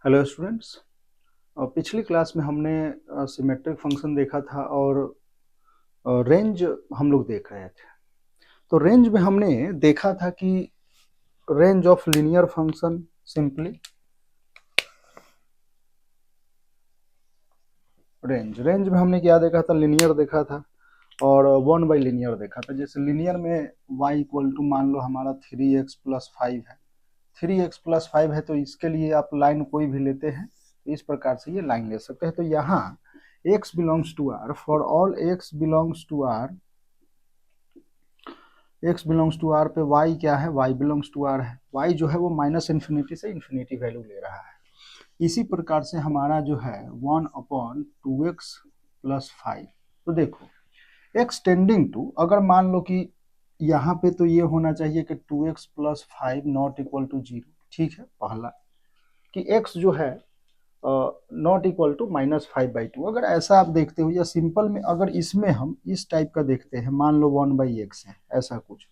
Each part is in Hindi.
Hello students. पिछली क्लास में हमने सिमेट्रिक फंक्शन देखा था और रेंज हम लोग देख रहे थे। तो रेंज में हमने देखा था कि range of linear function simply range में हमने क्या देखा था, लीनियर देखा था और वन बाई लीनियर देखा था। जैसे लीनियर में y इक्वल टू मान लो हमारा 3x+5 है। 3x+5 है तो इसके लिए आप लाइन कोई भी लेते हैं तो इस प्रकार से ये लाइन ले सकते हैं। तो यहाँ x belongs to r, for all x belongs to r, x belongs to r पे y क्या है, y बिलोंग्स टू r है। y जो है वो माइनस इन्फिनिटी से इन्फिनिटी वैल्यू ले रहा है। इसी प्रकार से हमारा जो है 1/2x+5। तो देखो x टेंडिंग टू, अगर मान लो कि यहाँ पे तो ये होना चाहिए कि 2x+5 नॉट इक्वल टू 0, ठीक है। पहला कि x जो है नॉट इक्वल टू -5/2, अगर ऐसा आप देखते हो, या सिंपल में अगर इसमें हम इस टाइप का देखते हैं, मान लो 1/x है, ऐसा कुछ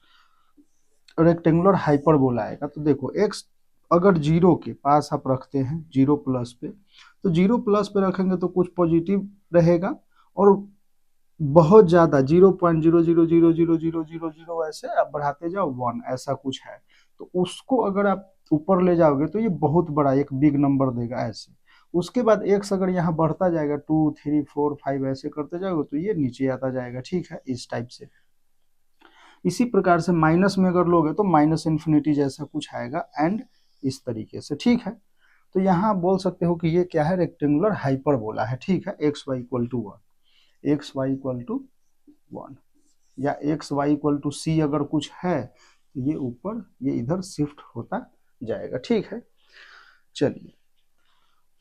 रेक्टेंगुलर हाइपरबोला आएगा। तो देखो x अगर 0 के पास आप रखते हैं, 0 प्लस पे, तो 0 प्लस पे रखेंगे तो कुछ पॉजिटिव रहेगा और बहुत ज्यादा 0.000000 ऐसे आप बढ़ाते जाओ 1, ऐसा कुछ है। तो उसको अगर आप ऊपर ले जाओगे तो ये बहुत बड़ा एक बिग नंबर देगा ऐसे। उसके बाद x अगर यहाँ बढ़ता जाएगा 2 3 4 5 ऐसे करते जाओगे तो ये नीचे आता जाएगा, ठीक है, इस टाइप से। इसी प्रकार से माइनस में अगर लोगे तो माइनस इन्फिनिटी जैसा कुछ आएगा एंड इस तरीके से, ठीक है। तो यहाँ बोल सकते हो कि ये क्या है, रेक्टेंगुलर हाइपरबोला है, ठीक है। X Y equal to 1, X Y equal to 1 या X Y equal to C अगर कुछ है तो ये ऊपर ये इधर शिफ्ट होता जाएगा, ठीक है। चलिए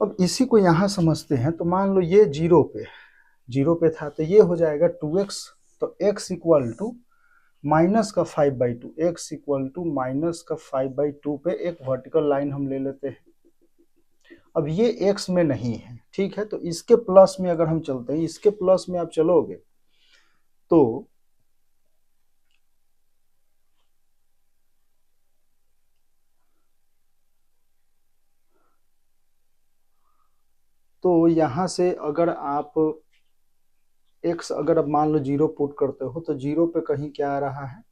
अब इसी को यहाँ समझते हैं। तो मान लो ये 0 पे था तो ये हो जाएगा 2x। तो x इक्वल टू माइनस का 5/2, x इक्वल टू माइनस का 5/2 पे एक वर्टिकल लाइन हम ले लेते हैं। अब ये x में नहीं है, ठीक है। तो इसके प्लस में अगर हम चलते हैं, इसके प्लस में आप चलोगे तो यहां से अगर आप x अगर अब मान लो 0 पुट करते हो तो 0 पे कहीं क्या आ रहा है,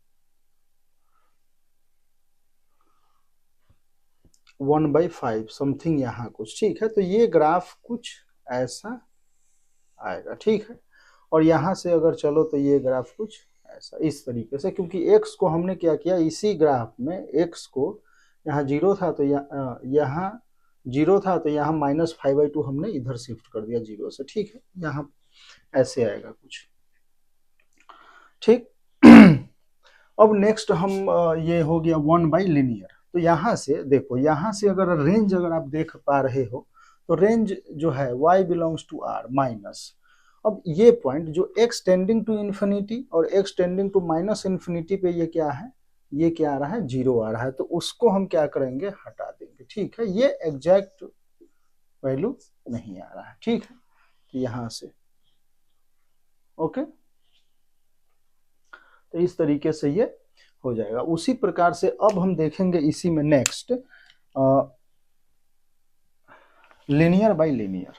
1/5 समथिंग यहाँ कुछ, ठीक है। तो ये ग्राफ कुछ ऐसा आएगा, ठीक है। और यहाँ से अगर चलो तो ये ग्राफ कुछ ऐसा इस तरीके से, क्योंकि x को हमने क्या किया, इसी ग्राफ में x को यहाँ 0 था तो यहाँ 0 था तो यहाँ -5/2 हमने इधर शिफ्ट कर दिया 0 से, ठीक है। यहाँ ऐसे आएगा कुछ, ठीक। अब नेक्स्ट हम ये हो गया 1/लीनियर। तो यहाँ से देखो, यहाँ से अगर रेंज अगर आप देख पा रहे हो तो रेंज जो है y belongs to r minus, अब ये पॉइंट जो x टेंडिंग टू इन्फिनिटी और x tending to minus infinity पे ये क्या है, ये क्या आ रहा है, 0 आ रहा है। तो उसको हम क्या करेंगे, हटा देंगे, ठीक है। ये एग्जैक्ट वैल्यू नहीं आ रहा है, ठीक है। तो यहाँ से ओके, तो इस तरीके से ये हो जाएगा। उसी प्रकार से अब हम देखेंगे इसी में नेक्स्ट लीनियर बाय लीनियर।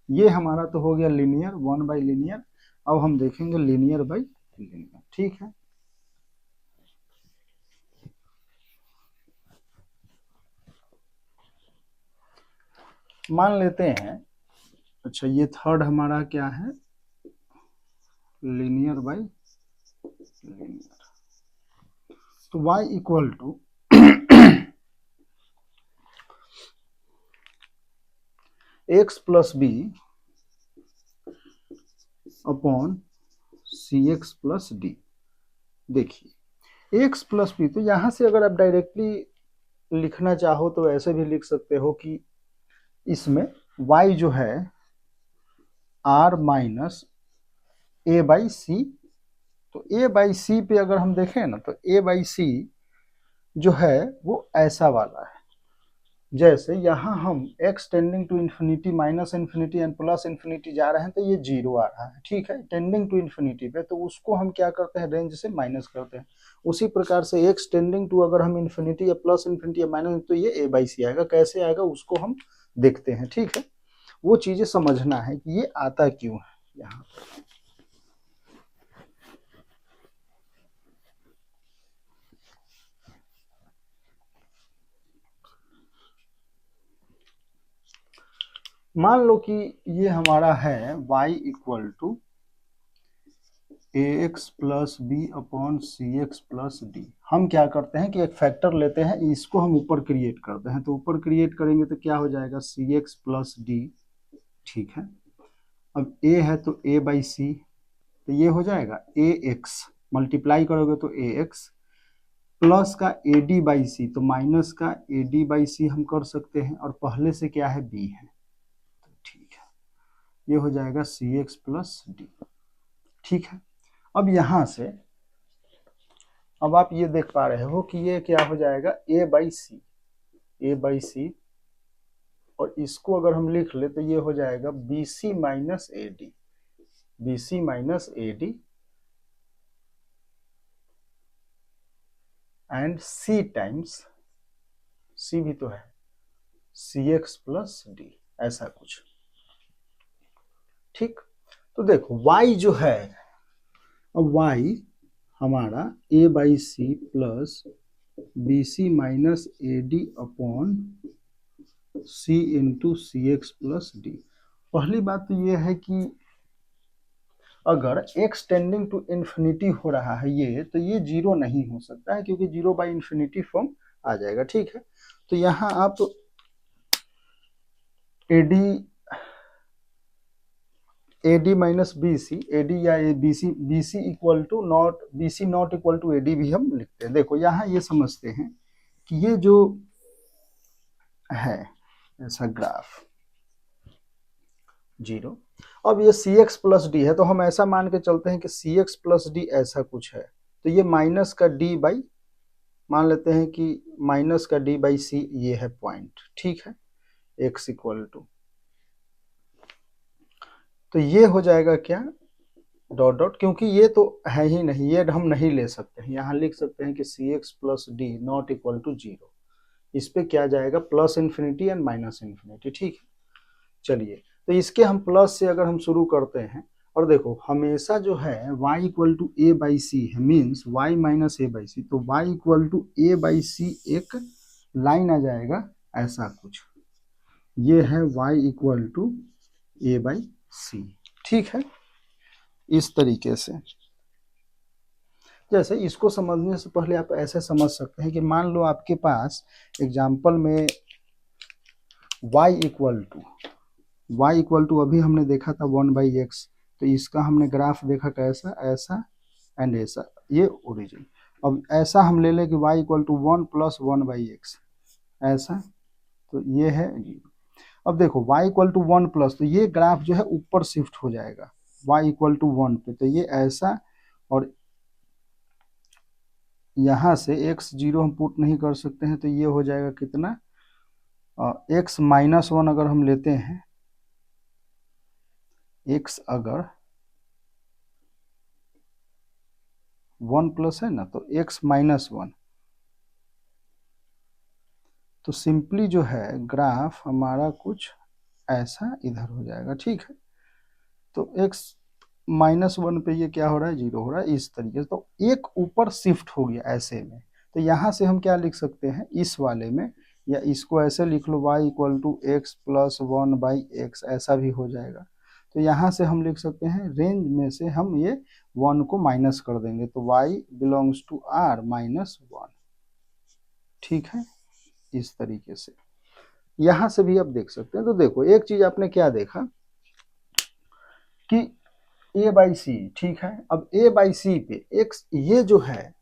ये हमारा तो हो गया लीनियर, 1/लीनियर। अब हम देखेंगे लीनियर बाय लीनियर, ठीक है। मान लेते हैं, अच्छा ये थर्ड हमारा क्या है, लीनियर बाय लीनियर। तो y equal to X plus B upon C X plus D. देखिए एक्स प्लस बी, तो यहां से अगर आप डायरेक्टली लिखना चाहो तो ऐसे भी लिख सकते हो कि इसमें y जो है r minus A by C. तो ए बाई सी पे अगर हम देखें ना तो ए बाई सी जो है वो ऐसा वाला है, जैसे यहाँ हम x tending to infinity minus infinity and plus infinity जा रहे हैं तो ये 0 आ रहा है, ठीक है, टेंडिंग टू इन्फिनिटी पे। तो उसको हम क्या करते हैं, रेंज से माइनस करते हैं। उसी प्रकार से x टेंडिंग टू अगर हम इन्फिनिटी या प्लस इन्फिनिटी या माइनस, तो ये a बाई सी आएगा। कैसे आएगा उसको हम देखते हैं, ठीक है। वो चीजें समझना है कि ये आता क्यों है यहाँ। मान लो कि ये हमारा है y equal to A X plus B upon C X plus D. हम क्या करते हैं कि एक फैक्टर लेते हैं, इसको हम ऊपर क्रिएट करते हैं, तो ऊपर क्रिएट करेंगे तो क्या हो जाएगा सी एक्स प्लस डी, ठीक है। अब a है तो a बाई सी, तो ये हो जाएगा ए एक्स, मल्टीप्लाई करोगे तो ए एक्स, प्लस का ए डी बाई सी, तो माइनस का ए डी बाई सी हम कर सकते हैं, और पहले से क्या है बी है, तो ठीक है, ये हो जाएगा सी एक्स प्लस डी, ठीक है। अब यहाँ से अब आप ये देख पा रहे हो कि ये क्या हो जाएगा ए बाई सी, ए बाई सी, और इसको अगर हम लिख ले तो ये हो जाएगा B C minus A D, B C minus A D and C times, C भी तो है, सी एक्स प्लस डी, ऐसा कुछ, ठीक। तो देखो y जो है, अब y हमारा a by C plus B C minus A D upon C into C X plus D. पहली बात तो ये है कि अगर x टेंडिंग टू इन्फिनिटी हो रहा है ये, तो ये जीरो नहीं हो सकता है, क्योंकि जीरो बाई इन्फिनिटी फॉर्म आ जाएगा, ठीक है। तो यहाँ आप A D minus B C, A D या B C, B C equal to not, B C not equal to A D भी हम लिखते हैं। देखो यहाँ ये समझते हैं कि ये जो है ऐसा ग्राफ जीरो, अब ये सी एक्स प्लस डी है, तो हम ऐसा मान के चलते हैं कि सी एक्स प्लस डी ऐसा कुछ है, तो ये माइनस का डी बाई, मान लेते हैं कि माइनस का डी बाई सी ये है पॉइंट, ठीक है, एक्स इक्वल टू, तो ये हो जाएगा क्या डॉट डॉट, क्योंकि ये तो है ही नहीं, ये हम नहीं ले सकते हैं, यहाँ लिख सकते हैं कि C X plus D not equal to zero, इस पे क्या जाएगा plus infinity and minus infinity, ठीक है। चलिए, तो इसके हम प्लस से अगर हम शुरू करते हैं, और देखो हमेशा जो है y equal to A by C है, means y minus A by C, तो y equal to A by C एक लाइन आ जाएगा ऐसा कुछ, ये है y equal to A by C, ठीक है। इस तरीके से, जैसे इसको समझने से पहले आप ऐसे समझ सकते हैं कि मान लो आपके पास एग्जाम्पल में y इक्वल टू अभी हमने देखा था 1/x, तो इसका हमने ग्राफ देखा कैसा, ऐसा एंड ऐसा, ये ओरिजिन। अब ऐसा हम ले लें कि y equal to 1 plus 1/x, ऐसा, तो ये है जीरो। अब देखो y इक्वल टू 1 प्लस, तो ये ग्राफ जो है ऊपर शिफ्ट हो जाएगा y इक्वल टू 1 पे, तो ये ऐसा, और यहाँ से x जीरो हम पुट नहीं कर सकते हैं, तो ये हो जाएगा कितना, x माइनस 1 अगर हम लेते हैं, x अगर 1 प्लस है ना, तो x माइनस 1, तो सिंपली जो है ग्राफ हमारा कुछ ऐसा इधर हो जाएगा, ठीक है। तो x माइनस 1 पे ये क्या हो रहा है, जीरो हो रहा है, इस तरीके से, तो एक ऊपर शिफ्ट हो गया ऐसे में। तो यहाँ से हम क्या लिख सकते हैं इस वाले में, या इसको ऐसे लिख लो y equal to X plus 1/x, ऐसा भी हो जाएगा। तो यहाँ से हम लिख सकते हैं रेंज में से हम ये 1 को माइनस कर देंगे, तो y belongs to r minus 1, ठीक है। इस तरीके से यहाँ से भी आप देख सकते हैं। तो देखो एक चीज आपने क्या देखा कि a बाई सी, ठीक है। अब a बाई सी पे x, ये जो है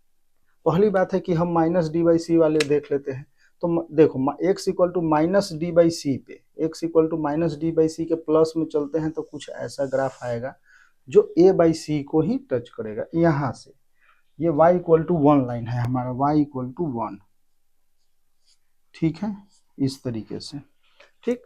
पहली बात है कि हम माइनस डी बाई सी वाले देख लेते हैं। तो देखो x equal to minus D by C पे, x equal to minus D by C के प्लस में चलते हैं, तो कुछ ऐसा ग्राफ आएगा जो a बाई सी को ही टच करेगा। यहाँ से ये y इक्वल टू 1 लाइन है हमारा, y इक्वल टू 1, ठीक है, इस तरीके से, ठीक।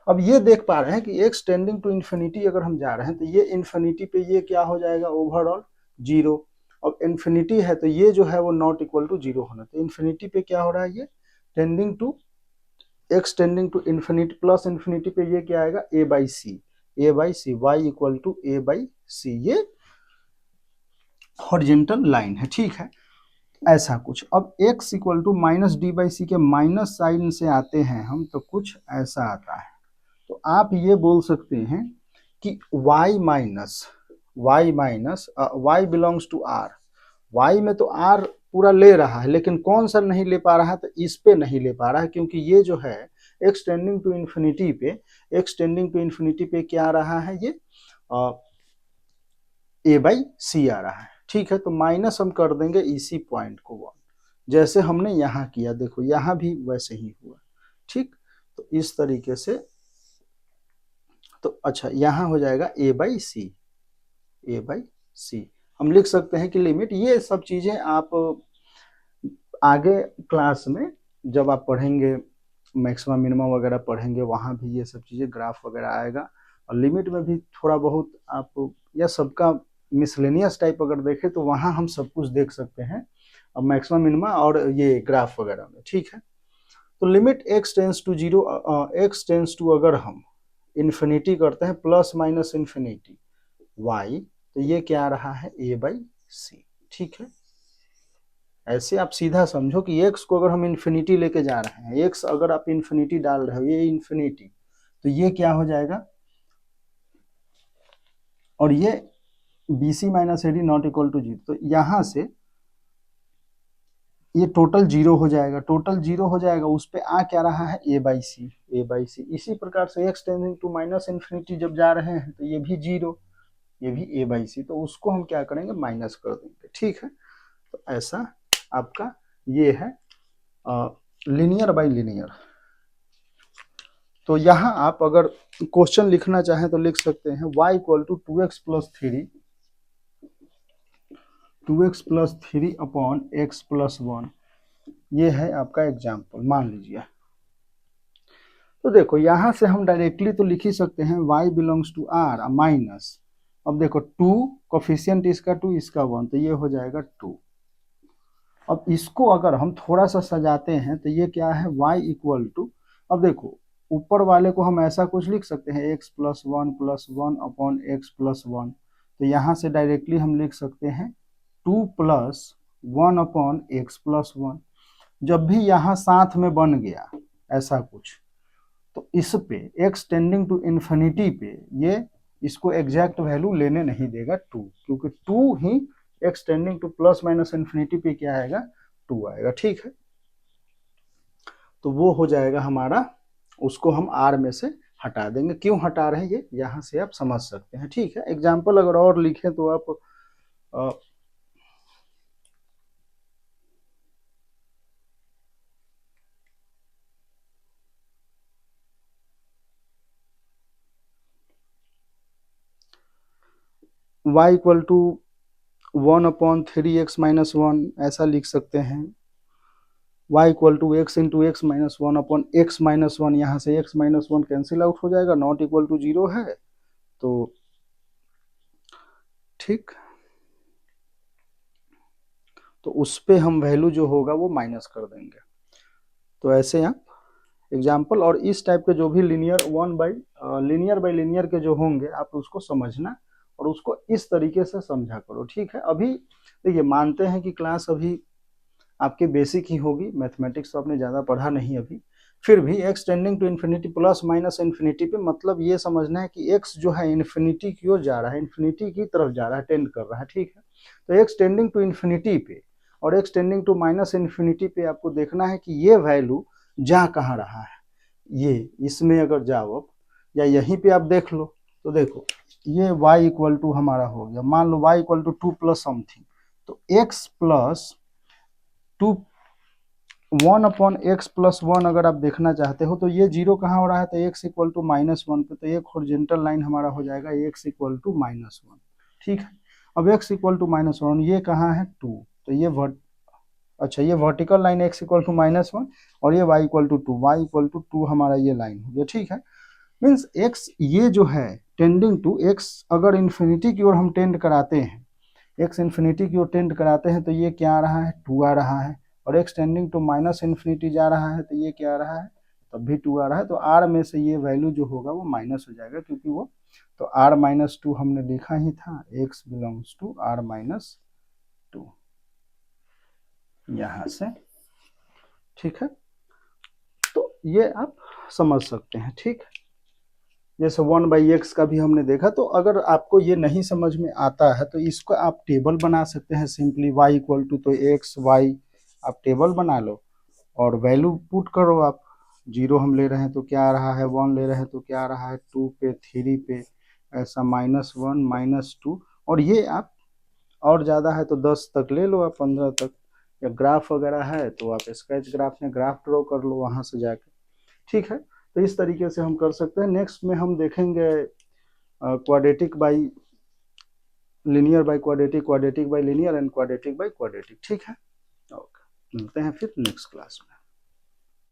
अब ये देख पा रहे हैं कि x टेंडिंग टू इन्फिनिटी अगर हम जा रहे हैं, तो ये इन्फिनिटी पे ये क्या हो जाएगा ओवरऑल जीरो। अब इन्फिनिटी है तो ये जो है वो नॉट इक्वल टू जीरो होना, तो इन्फिनिटी पे क्या हो रहा है, ये tending to X tending to infinity plus infinity पे ये क्या आएगा a by C, Y equal to a by C, ये हॉरिजेंटल लाइन है, ठीक है। ऐसा कुछ। अब x equal to minus D by C के माइनस साइन से आते हैं हम, तो कुछ ऐसा आता है। तो आप ये बोल सकते हैं कि y minus y belongs to r, y में तो r पूरा ले रहा है, लेकिन कौन सा नहीं ले पा रहा है, तो इस पे नहीं ले पा रहा है, क्योंकि ये जो है x टेंडिंग टू इन्फिनिटी पे क्या आ रहा है, ये a बाई सी आ रहा है, ठीक है। तो माइनस हम कर देंगे इसी पॉइंट को 1, जैसे हमने यहाँ किया, देखो यहाँ भी वैसे ही हुआ, ठीक। तो इस तरीके से, तो अच्छा यहाँ हो जाएगा a बाई सी, हम लिख सकते हैं कि लिमिट, ये सब चीजें आप आगे क्लास में जब आप पढ़ेंगे, मैक्सिमम मिनिमम वगैरह पढ़ेंगे, वहाँ भी ये सब चीजें ग्राफ वगैरह आएगा, और लिमिट में भी थोड़ा बहुत आप या सबका मिसलेनियस टाइप अगर देखें तो वहाँ हम सब कुछ देख सकते हैं, अब मैक्सिमम मिनिमम और ये ग्राफ वगैरह में, ठीक है। तो limit x tends to 0, x tends to अगर हम इन्फिनिटी करते हैं प्लस माइनस इन्फिनिटी y, तो ये क्या आ रहा है a बाई सी, ठीक है। ऐसे आप सीधा समझो कि x को अगर हम इन्फिनिटी लेके जा रहे हैं, x अगर आप इन्फिनिटी डाल रहे हो, ये इन्फिनिटी, तो ये क्या हो जाएगा, और ये B C minus A D not equal to 0, तो यहाँ से ये टोटल 0 हो जाएगा, उस पे आ क्या रहा है a बाई सी। इसी प्रकार से x tending to minus infinity जब जा रहे हैं, तो ये भी 0, ये भी a बाई सी, तो उसको हम क्या करेंगे, माइनस कर देंगे, ठीक है। तो ऐसा आपका ये है लीनियर बाई लीनियर। तो यहाँ आप अगर क्वेश्चन लिखना चाहें तो लिख सकते हैं y equal to 2x plus three upon x plus 1, ये है आपका एग्जाम्पल, मान लीजिए। तो देखो यहाँ से हम डायरेक्टली तो लिख ही सकते हैं y belongs to r minus, अब देखो 2 कोफिशिएंट इसका 2 इसका 1, तो ये हो जाएगा 2। अब इसको अगर हम थोड़ा सा सजाते हैं तो ये क्या है, y इक्वल टू, अब देखो ऊपर वाले को हम ऐसा कुछ लिख सकते हैं x plus 1 upon x plus 1, तो यहाँ से डायरेक्टली हम लिख सकते हैं 2 प्लस 1 अपॉन x प्लस 1। जब भी यहाँ साथ में बन गया ऐसा कुछ, तो इस पे x टेंडिंग टू इन्फिनिटी पे ये इसको एग्जैक्ट वैल्यू लेने नहीं देगा 2, क्योंकि 2 ही x tending two plus minus infinity पे क्या आएगा, 2 आएगा, ठीक है। तो वो हो जाएगा हमारा, उसको हम r में से हटा देंगे। क्यों हटा रहे हैं ये यहाँ से आप समझ सकते हैं, ठीक है। एग्जाम्पल अगर और लिखें तो आप y equal to 1 upon 3x minus 1 ऐसा लिख सकते हैं, y equal to x into x minus 1 upon x minus 1, यहाँ से x माइनस 1 कैंसिल आउट हो जाएगा, नॉट इक्वल टू 0 है, तो ठीक, तो उस पे हम वैल्यू जो होगा वो माइनस कर देंगे। तो ऐसे आप एग्जाम्पल, और इस टाइप के जो भी लीनियर बाई लीनियर के जो होंगे, आप उसको समझना और उसको इस तरीके से समझा करो, ठीक है। अभी देखिए मानते हैं कि क्लास अभी आपके बेसिक ही होगी, मैथमेटिक्स तो आपने ज़्यादा पढ़ा नहीं अभी, फिर भी x tending to infinity plus minus infinity पे मतलब ये समझना है कि x जो है इन्फिनिटी की ओर जा रहा है, इन्फिनिटी की तरफ जा रहा है, टेंड कर रहा है, ठीक है। तो x टेंडिंग टू इन्फिनिटी पे और x tending to minus infinity पे आपको देखना है कि ये वैल्यू जा कहाँ रहा है, ये इसमें अगर जाओ अब, या यहीं पे आप देख लो, तो देखो ये y इक्वल टू हमारा हो गया, मान लो y equal to 2 plus something, तो x plus 2 1 upon x plus 1 अगर आप देखना चाहते हो, तो ये 0 कहाँ हो रहा है, तो x इक्वल टू माइनस 1 पे, तो एक हॉरिजॉन्टल लाइन हमारा हो जाएगा x इक्वल टू माइनस 1, ठीक है। अब x इक्वल टू माइनस 1, ये कहाँ है 2, तो ये अच्छा ये vertical line x equal to minus 1 और ये y equal to 2, y equal to 2 हमारा ये लाइन हो गया, ठीक है। मीन्स x ये जो है टेंडिंग टू x अगर इन्फिनिटी की ओर हम टेंड कराते हैं, x इन्फिनिटी की ओर टेंड कराते हैं, तो ये क्या आ रहा है, 2 आ रहा है, और x tending to minus infinity जा रहा है, तो ये क्या आ रहा है, तब भी 2 आ रहा है, तो r में से ये वैल्यू जो होगा वो माइनस हो जाएगा, क्योंकि वो तो r माइनस 2 हमने लिखा ही था, x belongs to r minus 2 यहाँ से। ठीक है, तो ये आप समझ सकते हैं। ठीक, जैसे 1/x का भी हमने देखा। तो अगर आपको ये नहीं समझ में आता है तो इसको आप टेबल बना सकते हैं सिंपली, y इक्वल टू तो x y आप टेबल बना लो और वैल्यू पुट करो आप। 0 हम ले रहे हैं तो क्या आ रहा है, 1 ले रहे हैं तो क्या आ रहा है, 2 पे 3 पे ऐसा -1 -2, और ये आप और ज़्यादा है तो 10 तक ले लो आप, 15 तक, या ग्राफ वगैरह है तो आप स्केच ग्राफ में ग्राफ ड्रॉ कर लो वहाँ से जाके। ठीक है, तो इस तरीके से हम कर सकते हैं। नेक्स्ट में हम देखेंगे quadratic by linear by quadratic, quadratic by linear and quadratic by quadratic. ठीक है, ओके, मिलते हैं फिर नेक्स्ट क्लास में।